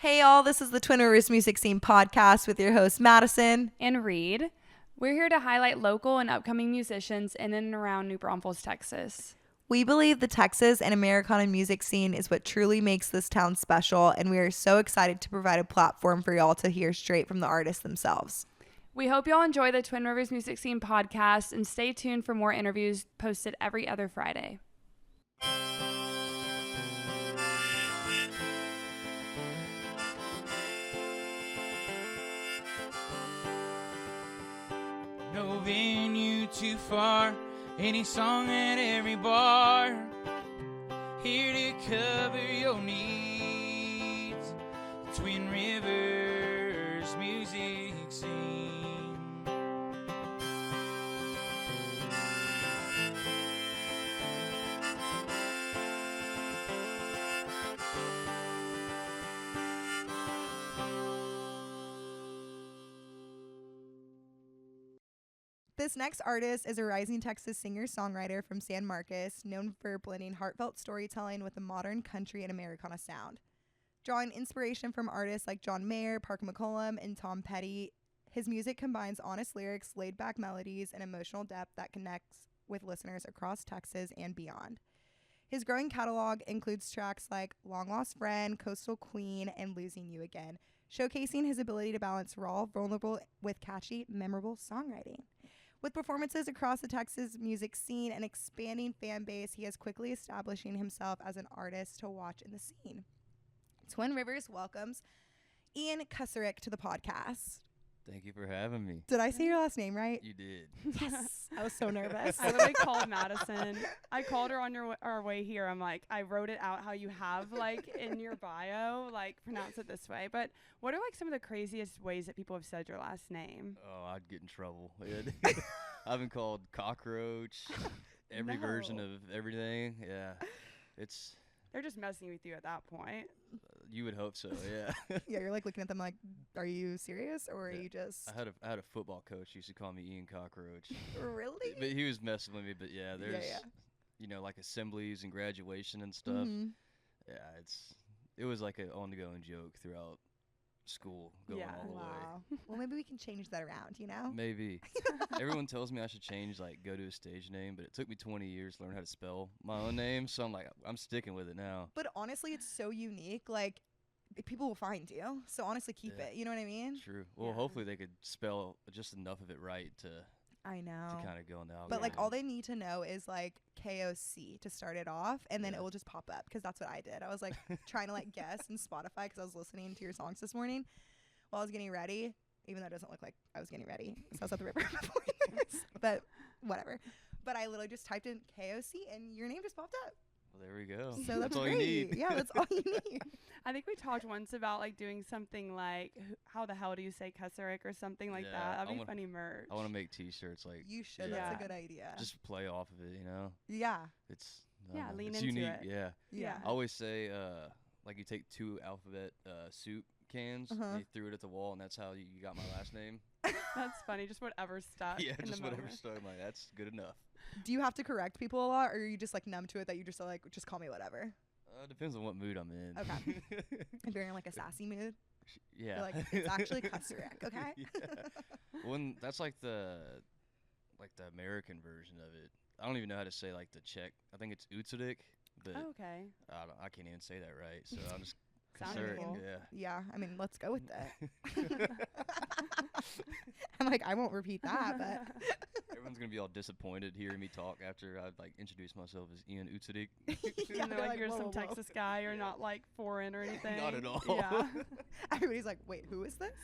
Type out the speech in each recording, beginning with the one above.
Hey y'all, this is the Twin Rivers Music Scene podcast with your host Madison and Reed. We're here to highlight local and upcoming musicians in and around New Braunfels, Texas. We believe the Texas and Americana music scene is what truly makes this town special, and we are so excited to provide a platform for y'all to hear straight from the artists themselves. We hope y'all enjoy the Twin Rivers Music Scene podcast and stay tuned for more interviews posted every other Friday. No venue too far, any song at every bar, here to cover your needs. Twin Rivers Music Scene. This next artist is a rising Texas singer-songwriter from San Marcos, known for blending heartfelt storytelling with a modern country and Americana sound. Drawing inspiration from artists like John Mayer, Parker McCollum, and Tom Petty, his music combines honest lyrics, laid-back melodies, and emotional depth that connects with listeners across Texas and beyond. His growing catalog includes tracks like Long Lost Friend, Coastal Queen, and Losing You Again, showcasing his ability to balance raw, vulnerable with catchy, memorable songwriting. With performances across the Texas music scene and expanding fan base, he is quickly establishing himself as an artist to watch in the scene. Twin Rivers welcomes Ian Kocourek to the podcast. Thank you for having me. Did I say your last name right? You did. Yes. I was so nervous. I literally called Madison. I called her on our way here. I'm like, I wrote it out how you have, like, in your bio, like, pronounce it this way. But what are, like, some of the craziest ways that people have said your last name? Oh, I'd get in trouble. I've been called cockroach, every version of everything. Yeah. They're just messing with you at that point. You would hope so, yeah. Yeah, you're like looking at them like, are you serious or are you just... I had a football coach who used to call me Ian Cockroach. Really? But he was messing with me, but yeah, there's, like assemblies and graduation and stuff. Mm-hmm. Yeah, it was like an on-the-going joke throughout school going all the way. Well, maybe we can change that around, you know? Maybe. Everyone tells me I should change, go to a stage name, but it took me 20 years to learn how to spell my own name, so I'm like, I'm sticking with it now. But honestly, it's so unique. Like, people will find you. So honestly, keep it. You know what I mean? True. Well, hopefully they could spell just enough of it right to kind of go in the algorithm. But like all they need to know is like KOC to start it off, and then it will just pop up, because that's what I did. I was like trying to like guess in Spotify because I was listening to your songs this morning while I was getting ready, even though it doesn't look like I was getting ready because I was at the river before this, but whatever. But I literally just typed in KOC and your name just popped up. Well, there we go. So that's all great. you need. Yeah, that's all you need. I think we talked once about like doing something like, how the hell do you say Kocourek or something like that. That'd be funny merch. I want to make t-shirts like you should. Yeah. That's a good idea. Just play off of it, you know. Yeah. Lean it's into unique. it. Yeah. I always say like you take 2 alphabet soup cans and you threw it at the wall, and that's how you got my last name. That's funny. Just whatever stuck. Yeah, in just the whatever moment. stuck. I'm like, that's good enough. Do you have to correct people a lot, or are you just like numb to it that you just are like, just call me whatever? Depends on what mood I'm in. Okay. If you're in like a sassy mood, yeah. you're like, it's actually Kocourek, okay? When that's like the American version of it. I don't even know how to say like the Czech. I think it's Utsudek, but okay. I can't even say that right. So I'm just Sounded cool. Yeah, I mean, let's go with that. I'm like, I won't repeat that, but everyone's gonna be all disappointed hearing me talk after I like introduce myself as Ian Utsudek. Yeah, they're like, you're some Texas guy. You're not like foreign or anything. Not at all. Yeah. Everybody's like, wait, who is this?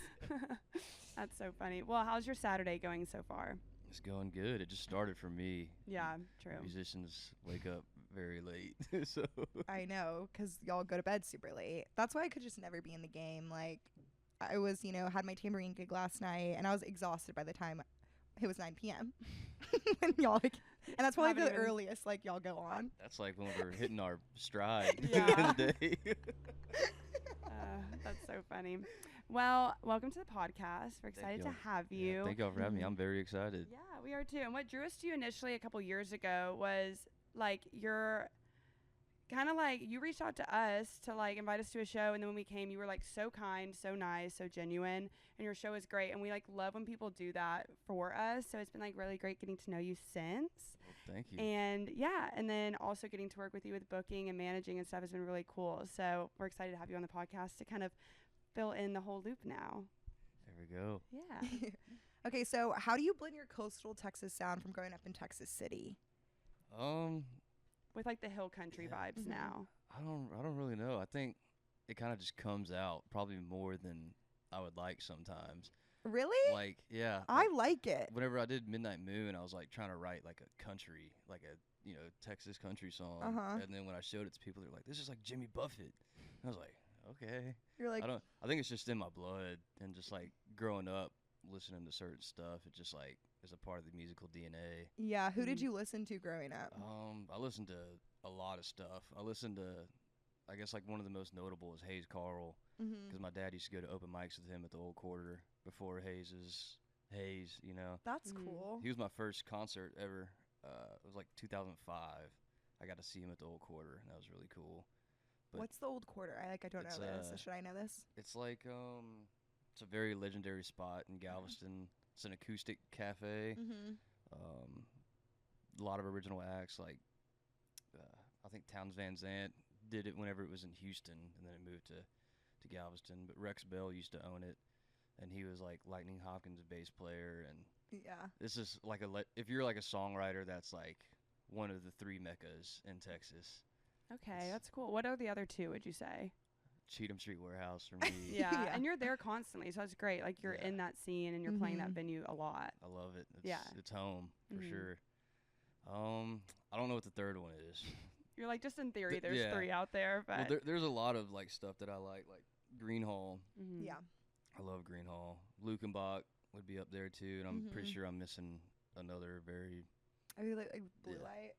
That's so funny. Well, how's your Saturday going so far? It's going good. It just started for me. Yeah, true. Musicians wake up very late, so. I know, because y'all go to bed super late. That's why I could just never be in the game. Like, I was, had my tambourine gig last night, and I was exhausted by the time it was 9 p.m. And y'all and that's probably the earliest like y'all go on. That's like when we're hitting our stride Yeah. in the day. That's so funny. Well, welcome to the podcast. We're excited to have you. Yeah, thank y'all for having me. I'm very excited. Yeah, we are too. And what drew us to you initially a couple years ago was like your kind of like you reached out to us to like invite us to a show, and then when we came, you were like so kind, so nice, so genuine, and your show is great, and we like love when people do that for us. So it's been like really great getting to know you since. Well, thank you. And yeah, and then also getting to work with you with booking and managing and stuff has been really cool. So we're excited to have you on the podcast to kind of fill in the whole loop now. There we go. Yeah. Okay, so how do you blend your coastal Texas sound from growing up in Texas City? With like the hill country vibes Mhm. now. I don't really know. I think it kind of just comes out probably more than I would like sometimes. Really? Like, yeah. I like it. Whenever I did Midnight Moon, I was like trying to write like a country, like a Texas country song. Uh-huh. And then when I showed it to people, they're like, "This is like Jimmy Buffett." And I was like, "Okay." You're like, I think it's just in my blood, and just like growing up listening to certain stuff, it just like is a part of the musical DNA. yeah, who did Mhm. you listen to growing up? I listened to a lot of stuff. I listened to, I guess like one of the most notable is Hayes Carl, Mm-hmm. because my dad used to go to open mics with him at the Old Quarter before Hayes. That's Mhm. cool. He was my first concert ever. It was like 2005. I got to see him at the Old Quarter, and that was really cool. But What's the Old Quarter? I don't know it's, this. Should I know this? it's like it's a very legendary spot in Galveston. It's an acoustic cafe. Mm-hmm. A lot of original acts, like I think Towns Van Zandt did it whenever it was in Houston, and then it moved to Galveston. But Rex Bell used to own it, and he was like Lightning Hopkins' bass player. And Yeah. this is like if you're like a songwriter, that's like one of the three meccas in Texas. Okay, It's- that's cool. What are the other two, would you say? Cheatham Street Warehouse for me. Yeah. Yeah. And you're there constantly, so that's great. Like you're Yeah. in that scene and you're playing that Mhm. venue a lot. I love it. Yeah. It's home for Mhm. sure. I don't know what the third one is. You're like, just in theory, Th- there's yeah. 3 out there, Well, but there's a lot of like stuff that I like Green Hall. Mhm. Yeah. I love Green Hall. Lukenbach would be up there too, and I'm pretty Mhm. sure I'm missing another very I really like Blue Yeah. Light.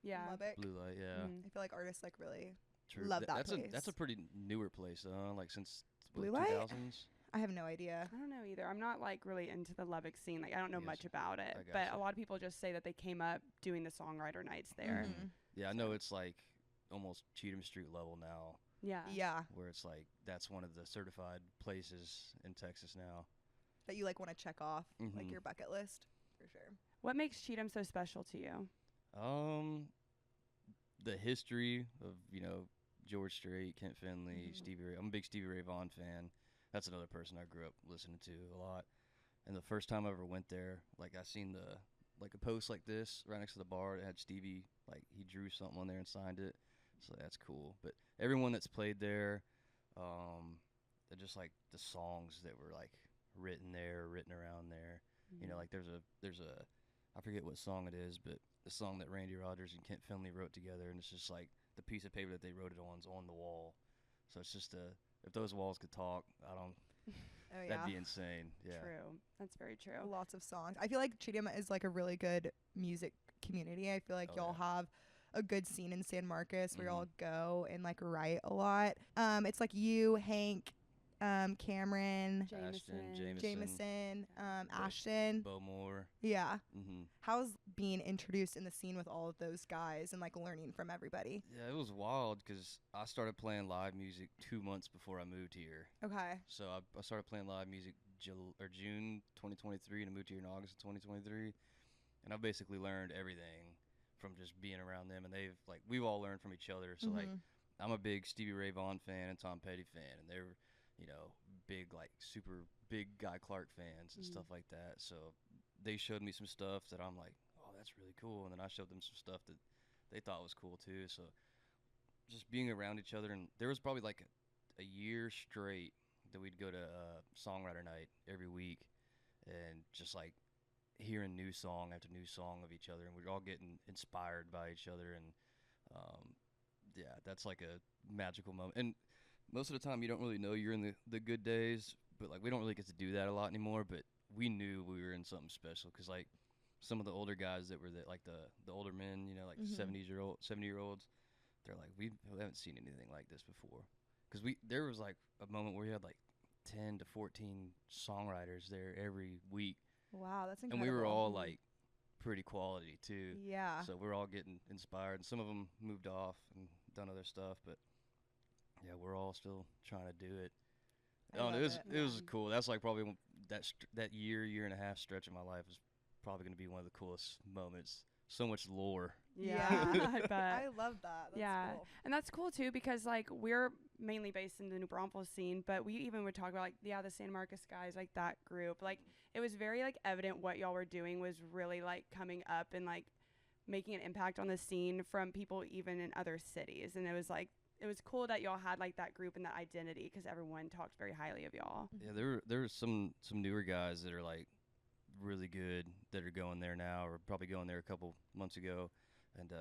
Yeah. Lubbock. blue light. Yeah, Mhm. I feel like artists like really. true. Love that that's place. a pretty newer place though. Huh? Like since Blue what, Light? 2000s. I have no idea. I don't know either. I'm not like really into the Lubbock scene. Like I don't know Yes. much about it, I but gotcha. a lot of people just say that they came up doing the songwriter nights there. Mhm. Yeah, I know it's like almost Cheatham Street level now, Yeah. Yeah, where it's like that's one of the certified places in Texas now. that you like want to check off like Mhm. your bucket list for sure. What makes Cheatham so special to you? The history of George Strait, Kent Finley, Mhm. Stevie Ray. I'm a big Stevie Ray Vaughan fan. That's another person I grew up listening to a lot. And the first time I ever went there, like I seen a post like this right next to the bar that had Stevie, like he drew something on there and signed it. So that's cool. But everyone that's played there, they're just like the songs that were like written there, written around there. You know, like there's a I forget what song it is, but the song that Randy Rogers and Kent Finley wrote together, and it's just like the piece of paper that they wrote it on's on the wall. So it's just if those walls could talk, Oh yeah. that'd be insane. Yeah. True. That's very true. Lots of songs. I feel like Cheatham is like a really good music community. I feel like Oh, y'all yeah. have a good scene in San Marcos where y'all Mhm. go and like write a lot. It's like you, Hank, Cameron, Jameson, Ashton. Bowmore. Yeah. hmm How's being introduced in the scene with all of those guys and like learning from everybody? Yeah, it was wild because I started playing live music 2 months before I moved here. Okay. So I started playing live music June 2023, and I moved here in August of 2023. And I've basically learned everything from just being around them, and we've all learned from each other. So like Mhm. I'm a big Stevie Ray Vaughan fan and Tom Petty fan, and they're big like super big Guy Clark fans and Mhm. stuff like that. So they showed me some stuff that I'm like, oh, that's really cool, and then I showed them some stuff that they thought was cool too. So just being around each other, and there was probably like a year straight that we'd go to songwriter night every week, and just like hearing new song after new song of each other, and we're all getting inspired by each other, and yeah, that's like a magical moment. And most of the time you don't really know you're in the good days, but like we don't really get to do that a lot anymore, but we knew we were in something special because like some of the older guys that were like the older men, like Mhm. 70-year-olds, they're like, we haven't seen anything like this before, because there was like a moment where we had like 10 to 14 songwriters there every week, Wow, that's and incredible. we were all like pretty quality too. Yeah. So we're all getting inspired, and some of them moved off and done other stuff, but yeah, we're all still trying to do it. I love It was it. it was cool. That's like probably that year and a half stretch of my life is probably going to be one of the coolest moments. So much lore. Yeah, I bet. I love that. That's Yeah. cool. And that's cool too because like we're mainly based in the New Braunfels scene, but we even would talk about like the San Marcos guys, like that group. Like it was very like evident what y'all were doing was really like coming up and like making an impact on the scene from people even in other cities. And it was cool that y'all had like that group and that identity because everyone talked very highly of y'all. Yeah, there were some newer guys that are like really good that are going there now, or probably going there a couple months ago, and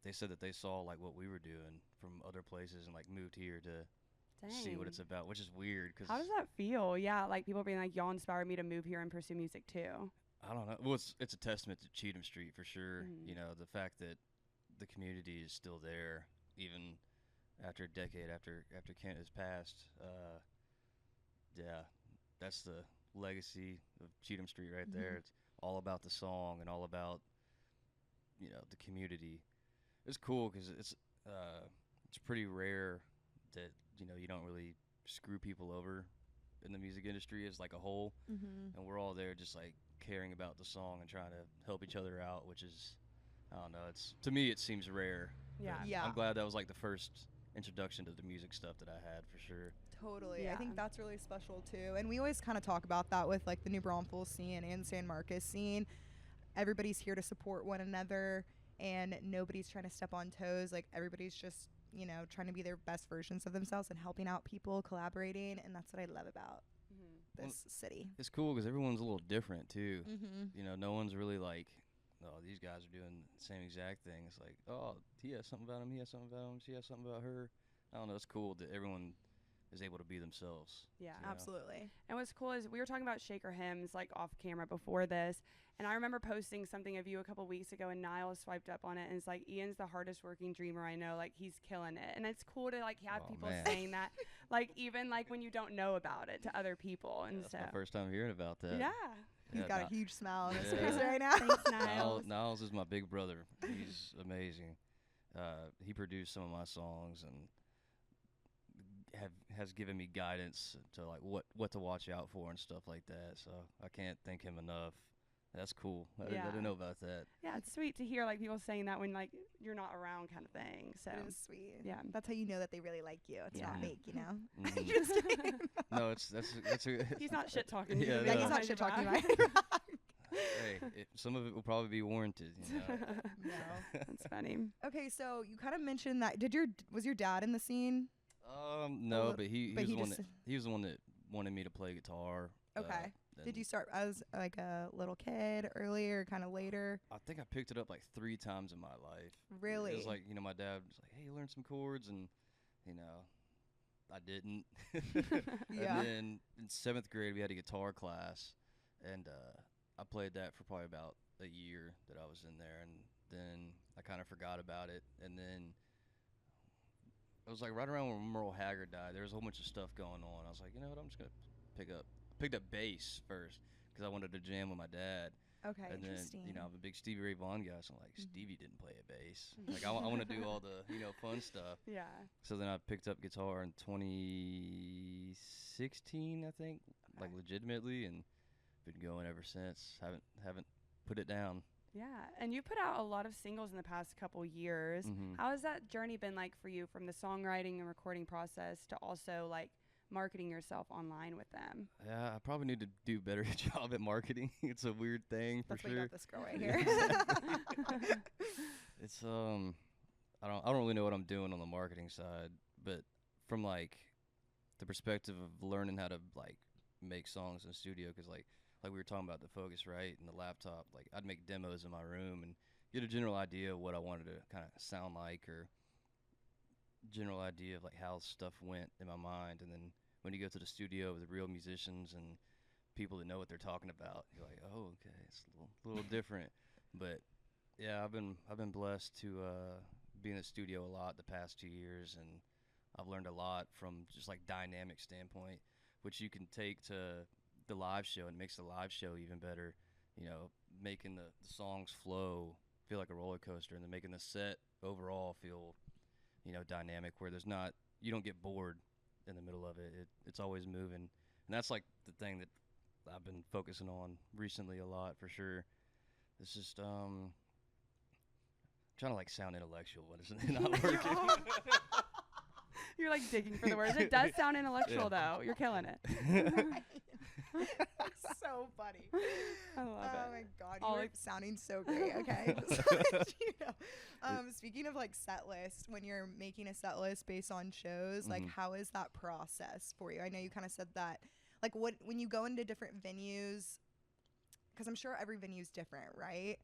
they said that they saw like what we were doing from other places and like moved here to see what Dang. it's about, which is weird. Cause How does that feel? Yeah, like people being like, y'all inspired me to move here and pursue music too. I don't know. Well, it's a testament to Cheatham Street for sure. Mhm. You know, the fact that the community is still there, even after a decade after Kent has passed. Yeah, that's the legacy of Cheatham Street right there. It's all about the song and all about, you know, the community. It's cool because it's pretty rare that, you know, you don't really screw people over in the music industry as like a whole, and we're all there just like caring about the song and trying to help each other out, which is, I don't know, it's, to me it seems rare. Yeah. But Yeah. I'm glad that was like the first introduction to the music stuff that I had for sure. Totally. I Yeah. think that's really special too. And we always kind of talk about that with like the New Braunfels scene and San Marcos scene. Everybody's here to support one another and nobody's trying to step on toes. Like everybody's just, you know, trying to be their best versions of themselves and helping out people, collaborating. And that's what I love about Mm-hmm. this city. It's cool because everyone's a little different too. Mm-hmm. You know, no one's really like, oh, these guys are doing the same exact thing. It's like, oh, he has something about him, he has something about him, she has something about her. I don't know, it's cool that everyone is able to be themselves. Yeah. you know? Absolutely. And what's cool is we were talking about shaker hymns like off camera before this, and I remember posting something of you a couple weeks ago, and Niall swiped up on it, and it's like Ian's the hardest working dreamer I know. Like he's killing it, and it's cool to like have Oh, people man. saying that, like even like when you don't know about it to other people, and That's so my first time hearing about that. yeah. He's Yeah, got Ni- a huge smile on his Yeah. face right now. Thanks, Niall. Niles is my big brother. He's amazing. He produced some of my songs and has given me guidance to like what to watch out for and stuff like that. So I can't thank him enough. That's cool. I Yeah. didn't know about that. Yeah, it's sweet to hear like people saying that when like you're not around, kind of thing. So It is sweet. yeah. That's how you know that they really like you. It's not Yeah. fake, you know? Mhm. Just kidding. No, that's a, He's not shit talking. Yeah, Yeah, no. he's not shit talking about. about hey, some of it will probably be warranted. You know? No. That's funny. Okay, so you kind of mentioned that. Was your dad in the scene? No, lit- but he but was he the one just- that he was the one that wanted me to play guitar. Okay. Did and you start as like a little kid earlier, kind of later? I think I picked it up like 3 times in my life. Really? It was like, you know, my dad was like, "Hey, learn some chords," and you know, I didn't. Yeah. And then in 7th grade, we had a guitar class, and I played that for probably about a year that I was in there, and then I kind of forgot about it, and then it was like right around when Merle Haggard died. There was a whole bunch of stuff going on. I was like, you know what, I'm just gonna picked up bass first because I wanted to jam with my dad. Okay, And then, interesting. you know, I'm a big Stevie Ray Vaughan guy, so I'm like, Stevie didn't play a bass. Like, I want to do all the, you know, fun stuff. Yeah. So then I picked up guitar in 2016, I think, like Okay. legitimately, and been going ever since. Haven't put it down. Yeah, and you put out a lot of singles in the past couple years. Mhm. How has that journey been like for you from the songwriting and recording process to also like marketing yourself online with them? Yeah, I probably need to do a better job at marketing. It's a weird thing for That's why you sure. got this girl right Yeah, here. It's I don't really know what I'm doing on the marketing side, but from like the perspective of learning how to like make songs in the studio, because like we were talking about the Focusrite and the laptop, like I'd make demos in my room and get a general idea of what I wanted to kind of sound like, or general idea of like how stuff went in my mind, and then when you go to the studio with the real musicians and people that know what they're talking about, you're like, oh, okay, it's a little different. But yeah, I've been blessed to be in the studio a lot the past 2 years, and I've learned a lot from just like dynamic standpoint, which you can take to the live show, and it makes the live show even better. You know, making the songs flow, feel like a roller coaster, and then making the set overall feel dynamic where you don't get bored in the middle of it. It's always moving, and that's like the thing that I've been focusing on recently a lot for sure. It's just trying to like sound intellectual, but it's not working. You're like digging for the words. It does sound intellectual though. You're killing it. So funny. I love it. Oh my god, All you're like- sounding so great. Okay. Speaking of like set list, when you're making a set list based on shows, like how is that process for you? I know you kind of said that, like when you go into different venues, because I'm sure every venue is different, right?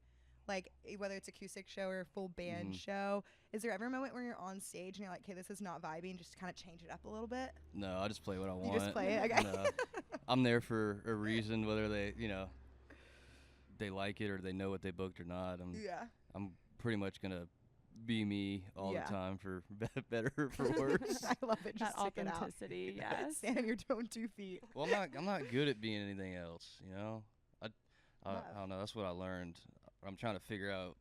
Like whether it's acoustic show or a full band show, is there ever a moment where you're on stage and you're like, okay, this is not vibing, just kind of change it up a little bit? No, I just play what I want. You just play it? Okay. No, I'm there for a reason, whether they they like it or they know what they booked or not. I'm pretty much gonna be me all the time, for better or for worse. I love it. Just That stick it out. authenticity, yes. Stand on your own 2 feet. Well, I'm not good at being anything else. I don't know. That's what I learned. I'm trying to figure out,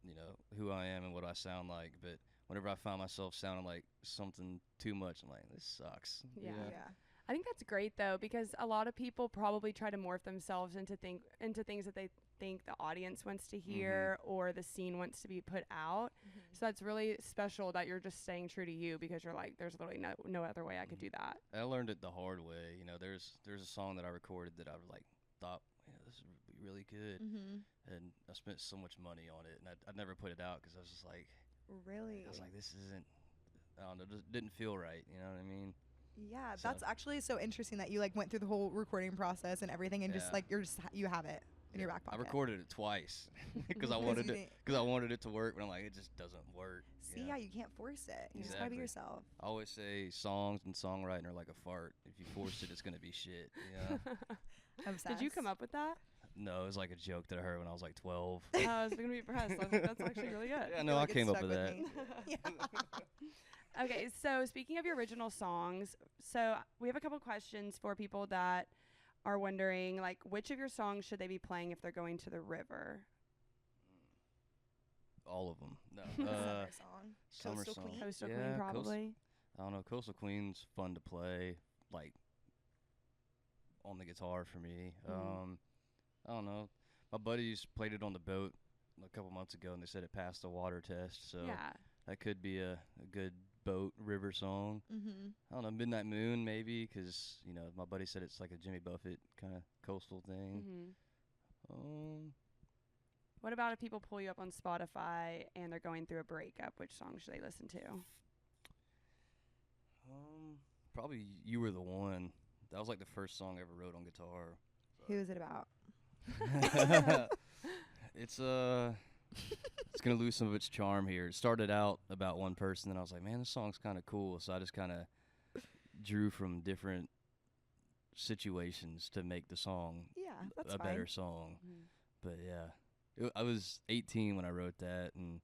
who I am and what I sound like. But whenever I find myself sounding like something too much, I'm like, this sucks. Yeah. Yeah. I think that's great though, because a lot of people probably try to morph themselves into things that they think the audience wants to hear or the scene wants to be put out. So that's really special that you're just staying true to you, because you're like, there's literally no other way I could do that. I learned it the hard way. There's a song that I recorded that I thought, this would be really good, and I spent so much money on it, and I never put it out because I was just like, Really? I was like, this isn't, I don't know, just didn't feel right. You know what I mean? Yeah, So- that's actually so interesting that you like went through the whole recording process and everything, and just Yeah. like you have it in your back pocket. I recorded it twice because I Because wanted you it didn't- because I wanted it to work, but I'm like, it just doesn't work. See, yeah, you can't force it. You just gotta be Exactly. yourself. I always say songs and songwriting are like a fart. If you force it, it's gonna be shit. Yeah. Did you come up with that? No, it was like a joke that I heard when I was like 12. I was gonna be impressed. That's actually really good. Yeah, no, I Like, it came up stuck with that. me. Yeah. Okay, so speaking of your original songs, so we have a couple questions for people that are wondering, like, which of your songs should they be playing if they're going to the river? All of them. No. Summer song. Summer Coastal song. Queen? Coastal Yeah, Queen, probably. I don't know. Coastal Queen's fun to play, like on the guitar for me. I don't know. My buddies played it on the boat a couple months ago, and they said it passed the water test. So Yeah. that could be a good boat river song. I don't know, Midnight Moon maybe, because my buddy said it's like a Jimmy Buffett kind of coastal thing. What about if people pull you up on Spotify and they're going through a breakup? Which song should they listen to? Probably You Were the One. That was like the first song I ever wrote on guitar. Who is it about? It's gonna lose some of its charm here. It started out about one person, and I was like, man, this song's kind of cool. So I just kind of drew from different situations to make the song Yeah, that's a fine. better song. But yeah, I was 18 when I wrote that, and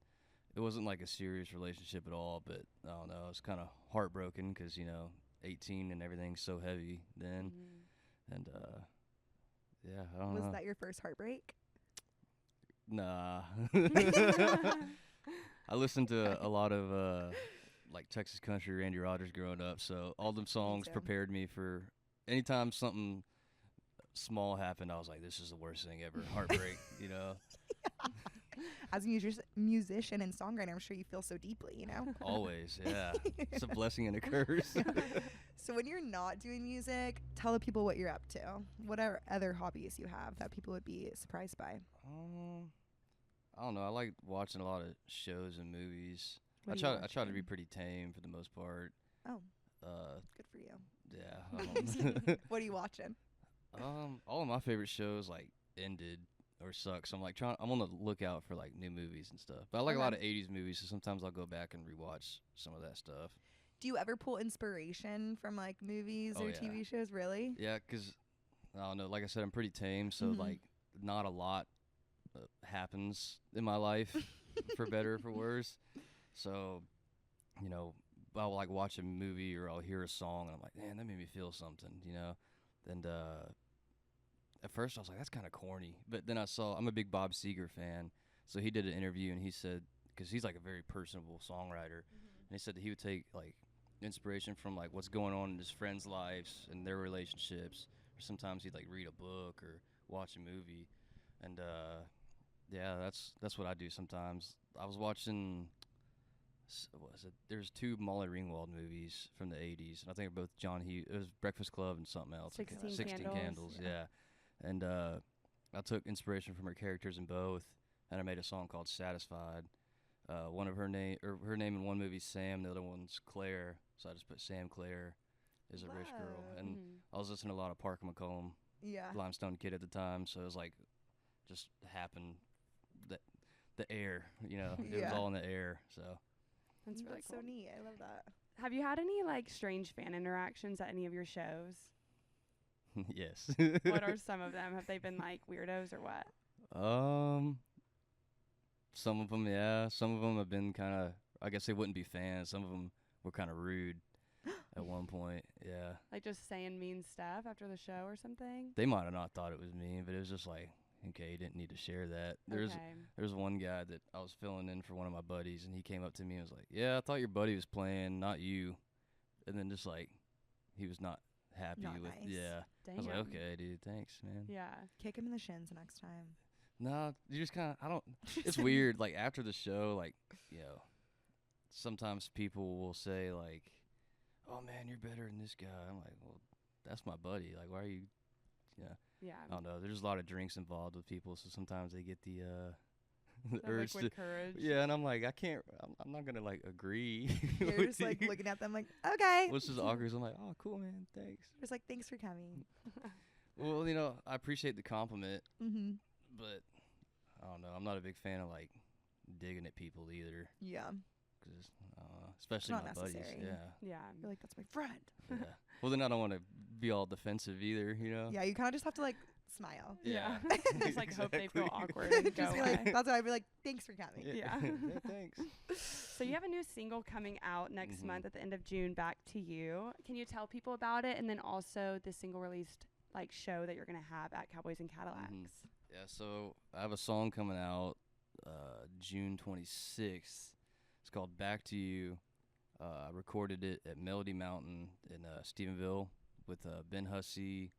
it wasn't like a serious relationship at all. But I don't know, I was kind of heartbroken because 18 and everything's so heavy then, and yeah, I don't know. Was that your first heartbreak? Nah. I listened to a lot of like Texas country, Randy Rogers growing up, so all them songs too. prepared me for anytime something small happened. I was like, this is the worst thing ever. Heartbreak, As a musician and songwriter, I'm sure you feel so deeply, Always, yeah. It's a blessing and a curse. So when you're not doing music, tell the people what you're up to. What are other hobbies you have that people would be surprised by? I don't know. I like watching a lot of shows and movies. What I are you try to be watching? pretty tame for the most part. Oh, Uh, good for you. yeah. What are you watching? All of my favorite shows like ended or suck. So I'm like I'm on the lookout for like new movies and stuff. But I like a lot of 80s movies, so sometimes I'll go back and rewatch some of that stuff. Do you ever pull inspiration from like movies Oh, or yeah. TV shows? Really? Yeah, 'cause I don't know, like I said, I'm pretty tame, so like not a lot happens in my life for better or for worse. So, I'll like watch a movie or I'll hear a song and I'm like, man, that made me feel something, And at first I was like, that's kind of corny. But then I'm a big Bob Seger fan. So he did an interview and he said, because he's like a very personable songwriter, he said that he would take like inspiration from like what's going on in his friends' lives and their relationships. Or sometimes he'd like read a book or watch a movie, and yeah, that's what I do sometimes. I was watching. What was it? There's 2 Molly Ringwald movies from the 80s, and I think they're both John Hughes. It was Breakfast Club and something else. 16 Candles. Yeah. And I took inspiration from her characters in both, and I made a song called Satisfied. One of her name in one movie is Sam, the other one's Claire. So I just put Sam Claire is a rich girl, and I was listening to a lot of Parker McCollum, Yeah. Limestone Kid at the time, so it was like just happened that the air, you know, it was all in the air. So That's really That's cool. so neat. I love that. Have you had any like strange fan interactions at any of your shows? yes. What are some of them? Have they been like weirdos or what? Some of them, yeah. Some of them have been kind of. I guess they wouldn't be fans. Some of them were kind of rude at one point. Yeah. Like just saying mean stuff after the show or something? They might have not thought it was mean, but it was just like, okay, you didn't need to share that. There's one guy that I was filling in for one of my buddies, and he came up to me and was like, "Yeah, I thought your buddy was playing, not you." And then just like, he was not happy Not with. nice. Yeah. Damn. I was like, okay, dude, thanks, man. Yeah. Kick him in the shins next time. No, you just kind of, I don't, it's weird. Like, after the show, like, you know, sometimes people will say, like, oh, man, you're better than this guy. I'm like, well, that's my buddy. Like, why are you, Yeah. I don't know. There's a lot of drinks involved with people, so sometimes they get the The urge liquid to, courage. yeah, and I'm like, I'm not going to, like, agree. You're just like looking at them like, okay. Which is awkward. So I'm like, oh, cool, man, thanks. Just like, thanks for coming. Well, you know, I appreciate the compliment, Mm-hmm. but I don't know. I'm not a big fan of, like, digging at people either. Yeah. Cause, especially not my buddies. necessary. Yeah. Yeah. You're like, that's my friend. Yeah. Well, then I don't want to be all defensive either, you know? Yeah, you kind of just have to like smile. Yeah. Yeah. Just like hope they feel Exactly. awkward and go Just be away. like, that's what I'd be like, thanks for coming. Yeah. Yeah, thanks. So you have a new single coming out next Mhm. month at the end of June, Back to You. Can you tell people about it? And then also the single released like show that you're going to have at Cowboys and Cadillacs. Yeah, so I have a song coming out June 26th. It's called Back to You. I recorded it at Melody Mountain in Stephenville with Ben Hussey,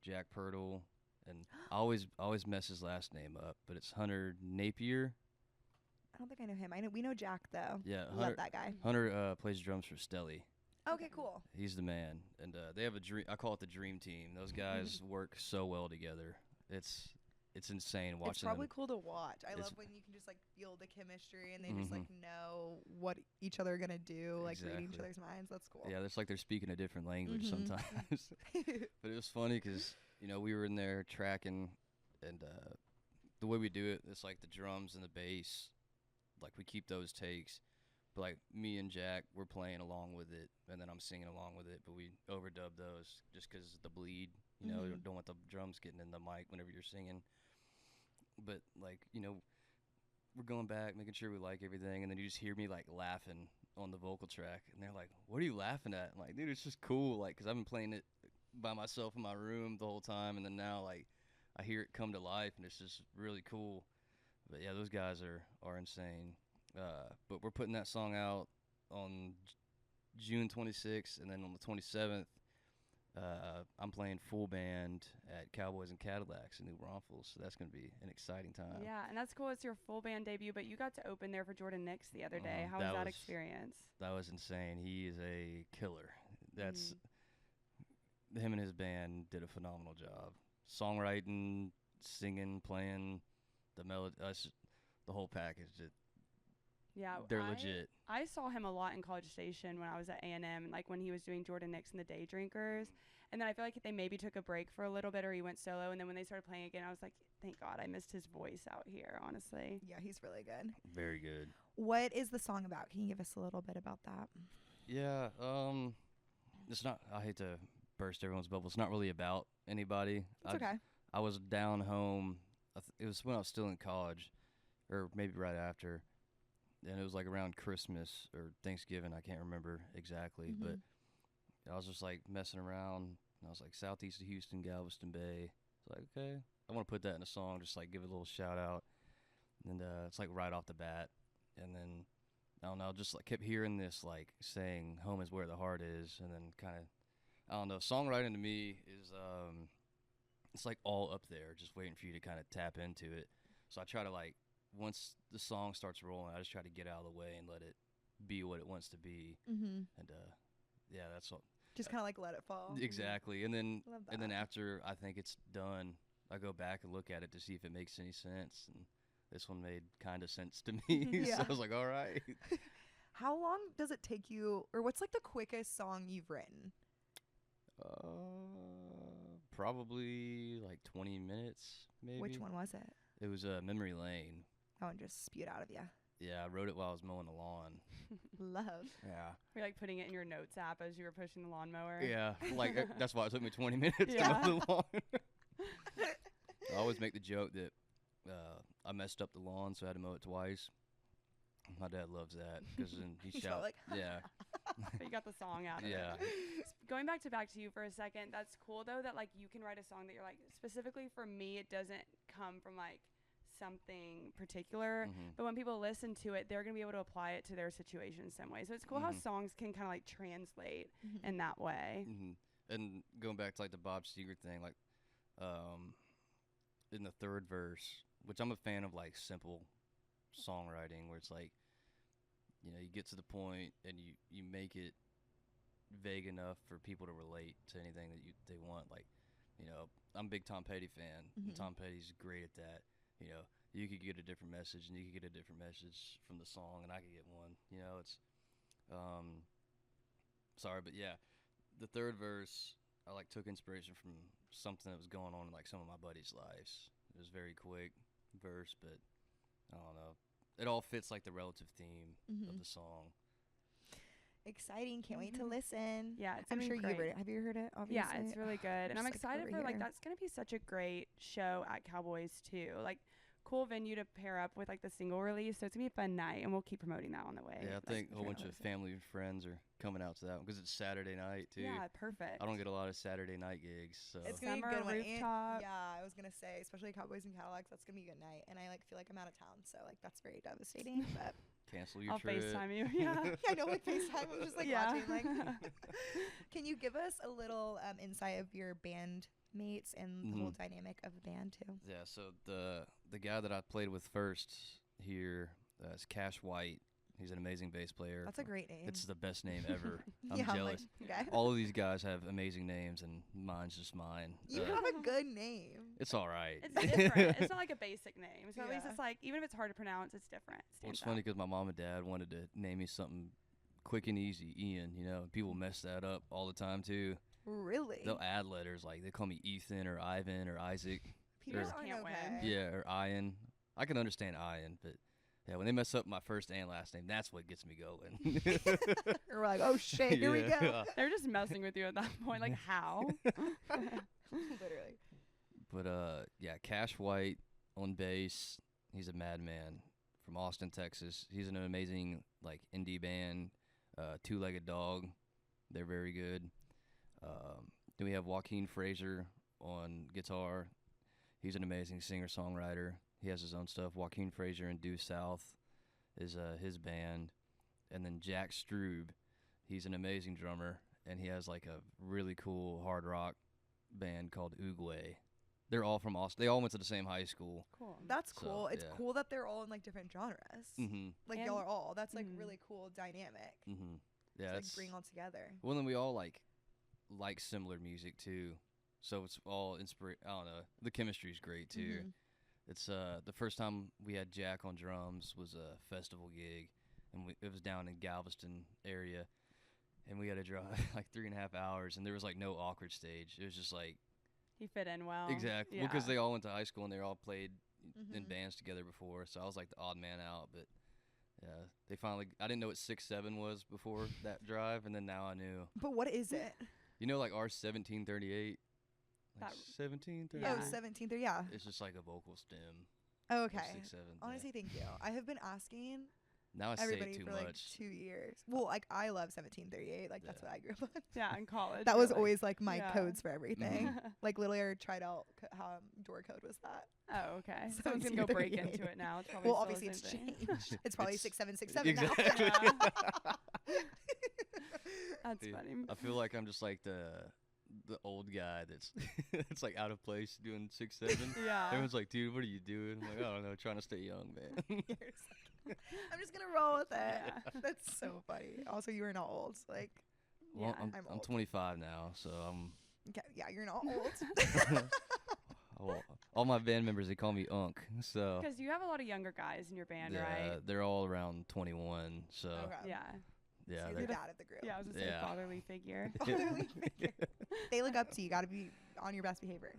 Jack Purtle, and I always mess his last name up, but it's Hunter Napier. I don't think I know him. We know Jack though. Yeah, Love that guy. Hunter plays drums for Stelly. Okay, cool. He's the man, and they have a dream. I call it the dream team. Those guys work so well together. It's insane watching It's probably them. cool to watch. I It's- love when you can just like feel the chemistry and they just like know what each other are gonna do, like reading each Exactly. other's minds. That's cool. Yeah, it's like they're speaking a different language Mhm. sometimes. But it was funny because we were in there tracking, and the way we do it, it's like the drums and the bass, like we keep those takes. But like me and Jack, we're playing along with it, and then I'm singing along with it. But we overdub those just because the bleed. You know, Mhm. don't want the drums getting in the mic whenever you're singing. But like we're going back, making sure we like everything, and then you just hear me like laughing on the vocal track, and they're like, "What are you laughing at?" I'm like, dude, it's just cool, like, cause I've been playing it by myself in my room the whole time, and then now like I hear it come to life, and it's just really cool. But yeah, those guys are insane. But we're putting that song out on June 26th, and then on the 27th, I'm playing full band at Cowboys and Cadillacs in New Braunfels, so that's gonna be an exciting time. Yeah, and that's cool. It's your full band debut, but you got to open there for Jordan Nix the other day. How was That that was- experience? That was insane. He is a killer. That's him and his band did a phenomenal job. Songwriting, singing, playing, the melody, the whole package. Yeah, They're legit. I saw him a lot in College Station when I was at A&M, and like when he was doing Jordan Nix and the Day Drinkers. And then I feel like they maybe took a break for a little bit, or he went solo. And then when they started playing again, I was like, thank God I missed his voice out here, honestly. Yeah, he's really good. Very good. What is the song about? Can you give us a little bit about that? Yeah, it's not. I hate to burst everyone's bubble. It's not really about anybody. It's okay. I was down home. It was when I was still in college, or maybe right after, and it was like around Christmas or Thanksgiving. I can't remember exactly, but I was just like messing around. And I was like southeast of Houston, Galveston Bay. It's like, okay, I want to put that in a song, just like give it a little shout out. And it's like right off the bat, and then I don't know, just like kept hearing this like saying home is where the heart is, and then kind of, I don't know, songwriting to me is it's like all up there, just waiting for you to kind of tap into it. So I try to like, once the song starts rolling, I just try to get out of the way and let it be what it wants to be. Mm-hmm. And yeah, that's all. Just kind of like let it fall. Exactly. And then Love and then that. after I think it's done, I go back and look at it to see if it makes any sense. And this one made kind of sense to me. Yeah. So I was like, all right. How long does it take you, or what's like the quickest song you've written? Probably like 20 minutes, maybe. Which one was it? It was Memory Lane. That one just spewed out of you. Yeah, I wrote it while I was mowing the lawn. Love. Yeah. You're like putting it in your notes app as you were pushing the lawnmower. Yeah, like that's why it took me 20 minutes Yeah. to mow the lawn. I always make the joke that I messed up the lawn, so I had to mow it twice. My dad loves that because then he He's shouts. like, Yeah, But you got the song out of yeah. it. Going back to you for a second, that's cool though that like you can write a song that you're like, specifically for me, it doesn't come from like something particular, Mhm. but when people listen to it, they're going to be able to apply it to their situation some way. So it's cool how Mhm. songs can kind of like translate Mhm. in that way. And going back to like the Bob Seger thing, like in the third verse, which I'm a fan of, like simple songwriting, where it's like, you know, you get to the point and you make it vague enough for people to relate to anything that they want. Like, you know, I'm a big Tom Petty fan, and Mhm. Tom Petty's great at that. You know, you could get a different message, and you could get a different message from the song, and I could get one. You know, it's sorry, but yeah, the third verse, I like took inspiration from something that was going on in like some of my buddies' lives. It was very quick verse, but I don't know. It all fits like the relative theme of Mhm. the song. Exciting. Can't wait to Mhm. listen. Yeah, it's I'm gonna sure be you've heard great. it. Have you heard it? Obviously. Yeah, it's really good. And I'm just, like, excited over for like here. that's going to be such a great show at Cowboys too. Like cool venue to pair up with like the single release. So it's going to be a fun night and we'll keep promoting that on the way. Yeah, I like, think a whole bunch of trailers. family and friends are coming out to that one because it's Saturday night too. Yeah, perfect. I don't get a lot of Saturday night gigs, so It's gonna be a Summer good one. And- rooftop. yeah, I was gonna say, especially Cowboys and Cadillacs, that's gonna be a good night. And I like feel like I'm out of town, so like that's very devastating. But cancel your I'll trip. FaceTime you. Yeah. yeah, I know, like FaceTime. I'm just like Yeah. watching. Like, can you give us a little insight of your band mates and the whole dynamic of the band too? Yeah, so the guy that I played with first here is Cash White. He's an amazing bass player. That's a great name. It's the best name ever. I'm yeah, jealous. Like, okay. All of these guys have amazing names, and mine's just mine. You have a good name. It's all right. It's different. It's not like a basic name. So at least Yeah. it's like, even if it's hard to pronounce, it's different. It Well, it's stands funny out. because my mom and dad wanted to name me something quick and easy, Ian. You know, and people mess that up all the time too. Really? They'll add letters, like they call me Ethan or Ivan or Isaac. People or- aren't Can't win. okay. Yeah, or Ian. I can understand Ian, but yeah, when they mess up my first and last name, that's what gets me going. Or we're like, oh shit, here we go. Yeah. They're just messing with you at that point. Like, how? Literally. But yeah, Cash White on bass. He's a madman from Austin, Texas. He's in an amazing like indie band, Two-Legged Dog. They're very good. Then we have Joaquin Fraser on guitar. He's an amazing singer-songwriter. He has his own stuff. Joaquin Fraser and Due South is his band. And then Jack Strube, he's an amazing drummer, and he has like a really cool hard rock band called Oogway. They're all from Austin. They all went to the same high school. Cool. That's So, cool. It's yeah. cool that they're all in like different genres. Mm-hmm. Like And- y'all are all. That's like Mhm. really cool dynamic. Mm-hmm. Yeah, to, like it's bring all together. well, then we all like similar music too, so it's all I don't know. The chemistry's great too. Mhm. It's the first time we had Jack on drums was a festival gig, and it was down in Galveston area, and we had to drive like 3.5 hours, and there was like no awkward stage. It was just like He fit in well. exactly Yeah. because they all went to high school and they all played in Mhm. bands together before, so I was like the odd man out, but. Yeah, they finally. I didn't know what 6/7 was before that drive, and then now I knew. But what is it? You know, like our 1738. Like That- 1738. Yeah. Oh, 17th. Yeah. It's just like a vocal stem. Oh, the okay. 6/7, yeah. Honestly, thank you. I have been asking Now I say everybody it too for like much. 2 years. Well, like I love 1738. Like that's Yeah. what I grew up on. Yeah, in college. That you're was like- always like my yeah. codes for everything. Like literally, I tried out how door code was that. Oh, okay. So Someone's it's gonna go either break yay. into it now. It's probably Well, still the obviously it's same thing. changed. It's probably It's- 6767 exactly. now. Yeah. That's Dude, funny. I feel like I'm just like the old guy that's it's like out of place doing 6-7. Yeah. Everyone's like, dude, what are you doing? I'm like, I don't know, trying to stay young, man. You're just like, I'm just gonna roll with it. Yeah. That's so funny. Also, you are not old. Like, Well, Yeah. I'm I'm old. 25 now, so I'm. okay, yeah, you're not old. Well, all my band members they call me Unk, so Because you have a lot of younger guys in your band, yeah, right? they're all around 21. So Okay. Yeah. yeah, So you're they're the dad of the group. Yeah, I was gonna say Yeah. fatherly figure. Fatherly figure. They look up to you. Got to be on your best behavior.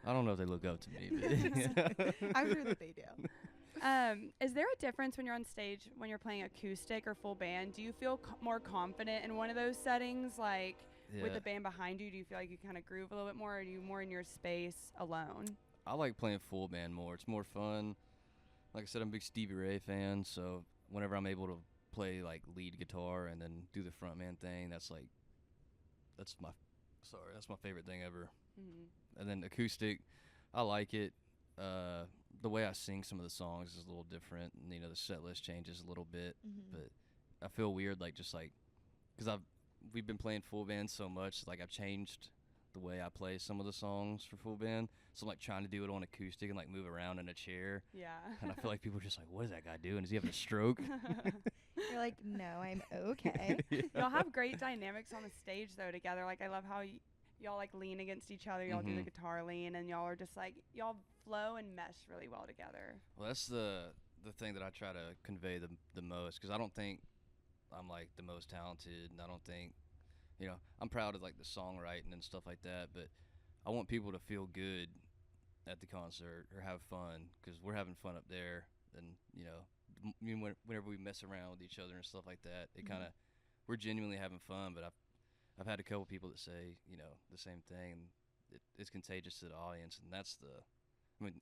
I don't know if they look up to me, but I'm sure that they do. Is there a difference when you're on stage when you're playing acoustic or full band? Do you feel more confident in one of those settings, like with yeah. the band behind you? Do you feel like you kind of groove a little bit more, or are you more in your space alone? I like playing full band more. It's more fun. Like I said, I'm a big Stevie Ray fan, so whenever I'm able to play like lead guitar and then do the frontman thing, that's my favorite thing ever. Mm-hmm. And then acoustic, I like it. The way I sing some of the songs is a little different, and the set list changes a little bit. Mm-hmm. But I feel weird, like just like, because we've been playing full band so much, like I've changed the way I play some of the songs for full band. So I'm like trying to do it on acoustic and like move around in a chair, Yeah. and I feel like people are just like, what is that guy doing? Is he having a stroke? You're like, no, I'm okay. Y'all have great dynamics on the stage though together. Like I love how y'all like lean against each other. Y'all do the Mhm. guitar lean, and y'all are just like y'all flow and mesh really well together. Well, that's the thing that I try to convey the most, because I don't think I'm like the most talented, and I don't think, I'm proud of like the songwriting and stuff like that, but I want people to feel good at the concert or have fun, because we're having fun up there, and whenever we mess around with each other and stuff like that, it Mhm. kind of we're genuinely having fun. But I've had a couple people that say the same thing, and it's contagious to the audience, and that's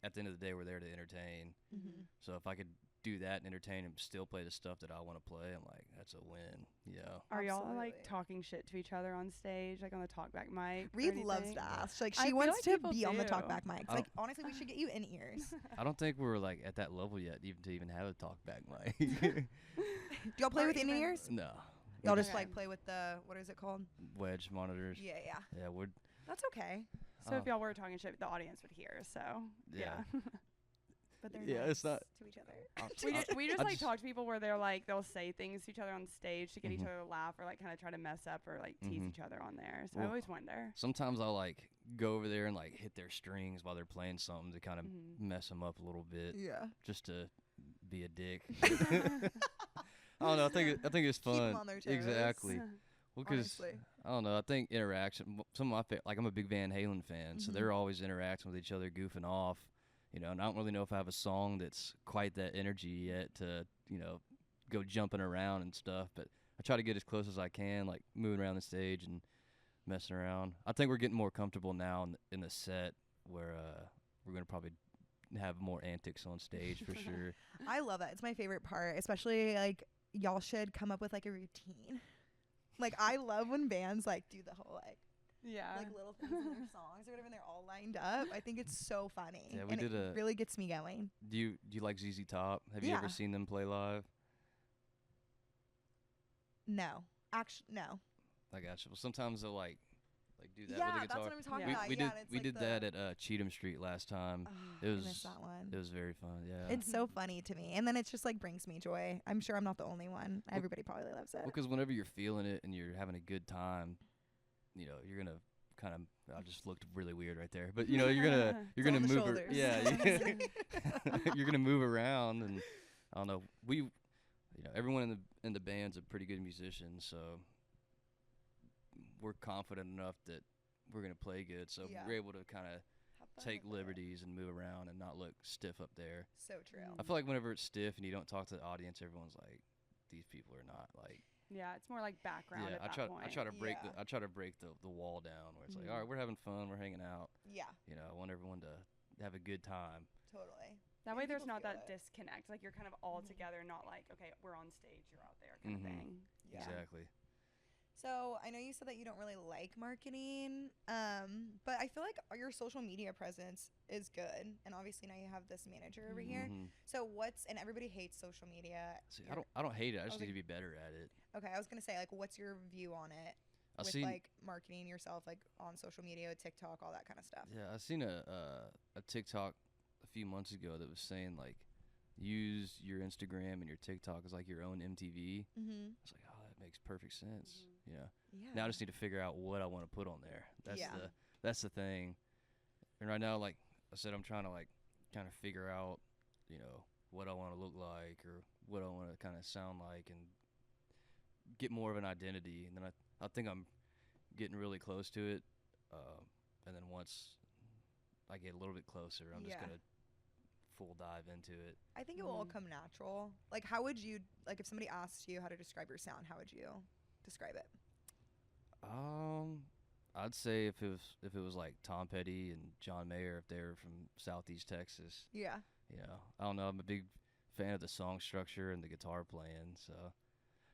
at the end of the day, we're there to entertain. Mm-hmm. So if I could do that and entertain and still play the stuff that I want to play, I'm like, that's a win. Are y'all like Absolutely. talking shit to each other on stage, like on the talkback mic? or Reed loves anything? to ask. Like I she feel wants like to people be on the do. talkback mics. I Like honestly, we should get you in ears. I don't think we're like at that level yet, even to have a talkback mic. Do y'all play Or with in even- ears? No, Y'all just Okay. like play with the what is it called? wedge monitors. Yeah, yeah. Yeah, we're That's okay. So if Oh. y'all were talking shit, the audience would hear. So Yeah. But they're Yeah, nice it's not- to each other. we just I like just- talk to people where they're like they'll say things to each other on stage to get each Mhm. other to laugh or like kind of try to mess up or like tease Mhm. each other on there. So I Well, always wonder. sometimes I'll like go over there and like hit their strings while they're playing something to kind of Mhm. mess them up a little bit, Yeah. just to be a dick. I don't know. I think it's Keep 'em fun. on their toes. Exactly. Well, because Honestly. I don't know. I think interaction. Some of my like I'm a big Van Halen fan, so Mhm. they're always interacting with each other, goofing off. And I don't really know if I have a song that's quite that energy yet to go jumping around and stuff. But I try to get as close as I can, like moving around the stage and messing around. I think we're getting more comfortable now in the set where we're gonna probably have more antics on stage for sure. I love that. It's my favorite part, especially like y'all should come up with like a routine. Like I love when bands like do the whole like Yeah. little things in their songs or whatever and they're all lined up. I think it's so funny. Yeah, we and did it really gets me going. Do you like ZZ Top? Have you Yeah. ever seen them play live? No. Actually no. I gotcha. Well, sometimes they'll like do that Yeah, with the that's guitar. what I'm talking Yeah. about. we yeah, did and it's we like did the, that at Cheatham Street last time. oh, It I was missed that one. It was very fun. Yeah. It's so funny to me. And then it's just like brings me joy. I'm sure I'm not the only one. Well- Everybody probably loves it. Because whenever you're feeling it and you're having a good time, you're gonna kind of. I just looked really weird right there, but you're gonna It's all move. the shoulders. You're gonna move around, and I don't know. Everyone in the band's a pretty good musician, so we're confident enough that we're gonna play good. So Yeah. we're able to kind of Have fun take with it. liberties and move around and not look stiff up there. So true. Mm. I feel like whenever it's stiff and you don't talk to the audience, everyone's like, these people are not like. Yeah, it's more like background Yeah, at I that try. point. I try to break Yeah. the wall down where it's like, Mhm. all right, we're having fun, we're hanging out. Yeah, I want everyone to have a good time. totally. That way there's people not feel that it. disconnect. Like you're kind of all Mhm. together, not like, okay, we're on stage, you're out there kind Mhm. of thing. Yeah. Exactly. So I know you said that you don't really like marketing, but I feel like your social media presence is good, and obviously now you have this manager over here. Mhm. So and everybody hates social media. See, You're- I don't hate it. I just Okay. need to be better at it. Okay, I was gonna say like, what's your view on it I with seen like marketing yourself like on social media, TikTok, all that kind of stuff? I seen a TikTok a few months ago that was saying like use your Instagram and your TikTok as like your own MTV. Mm-hmm. I was like, oh, that makes perfect sense. Mhm. Yeah. Yeah. Now I just need to figure out what I want to put on there. Yeah. That's the thing. And right now, like I said, I'm trying to like kind of figure out, what I want to look like or what I want to kind of sound like and get more of an identity. And then I think I'm getting really close to it. And then once I get a little bit closer, I'm just Yeah. gonna full dive into it. I think it will all Mhm. come natural. Like, how would you like if somebody asked you how to describe your sound? How would you describe it? I'd say if it was like Tom Petty and John Mayer, if they're from Southeast Texas, Yeah. I don't know. I'm a big fan of the song structure and the guitar playing, so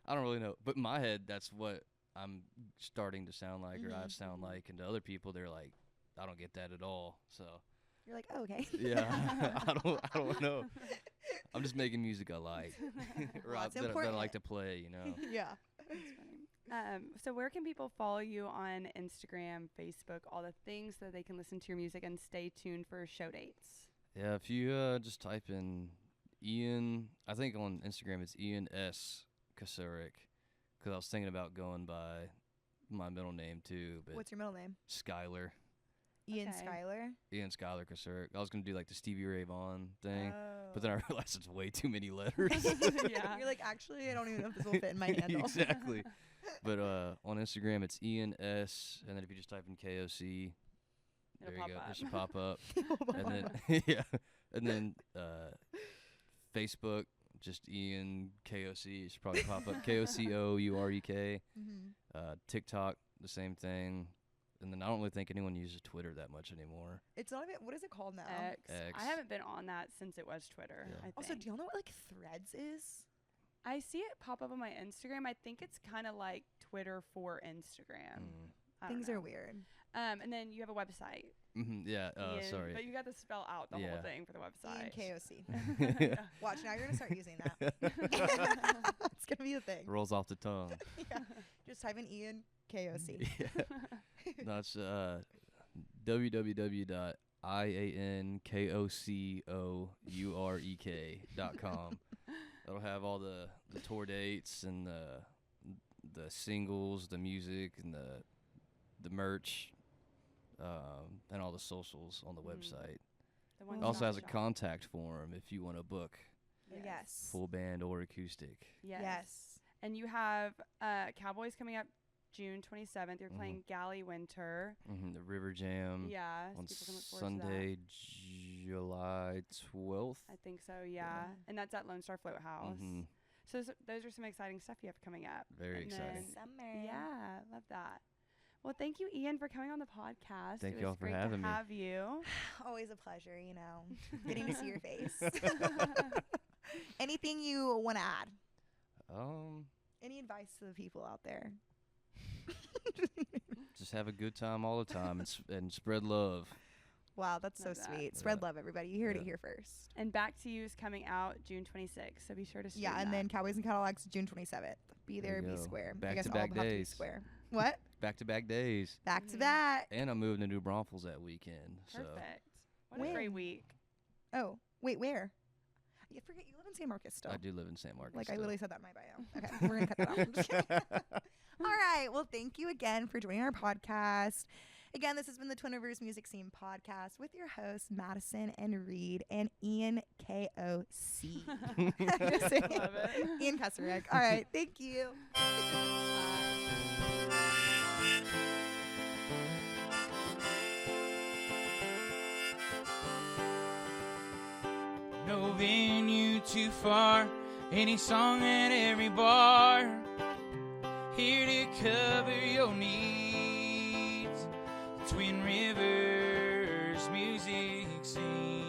I don't really know. But in my head, that's what I'm starting to sound like, or I Mhm. sound like, and to other people, they're like, I don't get that at all. So You're like, oh, okay. yeah, I don't know. I'm just making music I like, or Well, it's that I important. like to play. Yeah. That's funny. So where can people follow you on Instagram, Facebook, all the things so they can listen to your music and stay tuned for show dates? Yeah, if you just type in Ian, I think on Instagram it's Ian S. Kocourek, because I was thinking about going by my middle name too, but What's your middle name? Skylar. Ian Okay. Skylar. Ian Skylar Kocourek. I was gonna do like the Stevie Ray Vaughan thing, Oh. but then I realized it's way too many letters. Yeah. You're like, actually, I don't even know if this will fit in my handle. Exactly. But on Instagram it's Ian S, and then if you just type in KOC, It'll there you pop go. up. It should pop up. And then yeah, and then Facebook, just Ian KOC. It should probably pop up. KOCOUREK. Mm-hmm. TikTok, the same thing. And then I don't really think anyone uses Twitter that much anymore. It's not even. What is it called now? X. X. I haven't been on that since it was Twitter. Yeah. I think. Also, do y'all know what like Threads is? I see it pop up on my Instagram. I think it's kind of like Twitter for Instagram. Mm. I don't Things know. are weird. And then you have a website. Yeah. Ian, Sorry. But you got to spell out the whole Yeah. thing for the website. Ian KOC. Yeah. Watch, now you're gonna start using that. It's gonna be a thing. Rolls off the tongue. Yeah. Just type in Ian KOC. Yeah. No, it's www.iankocourek.com. It'll have all the tour dates and the singles, the music, and the merch, and all the socials on the Mhm. website. The It one It also stop has a shop. contact form if you want to book Yes. full band or acoustic. Yes. And you have Cowboys coming up June 27th. You're Mhm. playing Galley Winter. The River Jam Yeah. so on people can look forward to that. Sunday, July 12th. I think so, yeah. And that's at Lone Star Float House. Mhm. So those are some exciting stuff you have coming up. Very And exciting. then- Summer. Yeah, love that. Well, thank you, Ian, for coming on the podcast. Thank it y'all was for great having to me. have you. Always a pleasure, getting to see your face. Anything you want to add? Any advice to the people out there? Just have a good time all the time and spread love. Wow, that's so Love that. sweet. Spread Yeah. love, everybody. You heard it Yeah. here first. And Back to You is coming out June 26th, so be sure to stream Yeah, and that. then Cowboys and Cadillacs June 27th. Be There there, you be go. square. I Back guess to all back of them have to be days. square. What? Back-to-back days. Back to Mhm. back. And I'm moving to New Braunfels that weekend. Perfect. What When? a great week. Oh, wait, where? I forget you live in San Marcos So still. I do live in San Marcos. Like I still. literally said that in my bio. Okay, we're gonna cut that out. I'm just kidding. All right. Well, thank you again for joining our podcast. Again, this has been the Twin Rivers Music Scene podcast with your hosts Madison and Reed and Ian KOC. Just saying. Love it. Ian Kocourek. All right. Thank you. No venue too far, any song at every bar. Here to cover your needs. Twin Rivers Music Scene.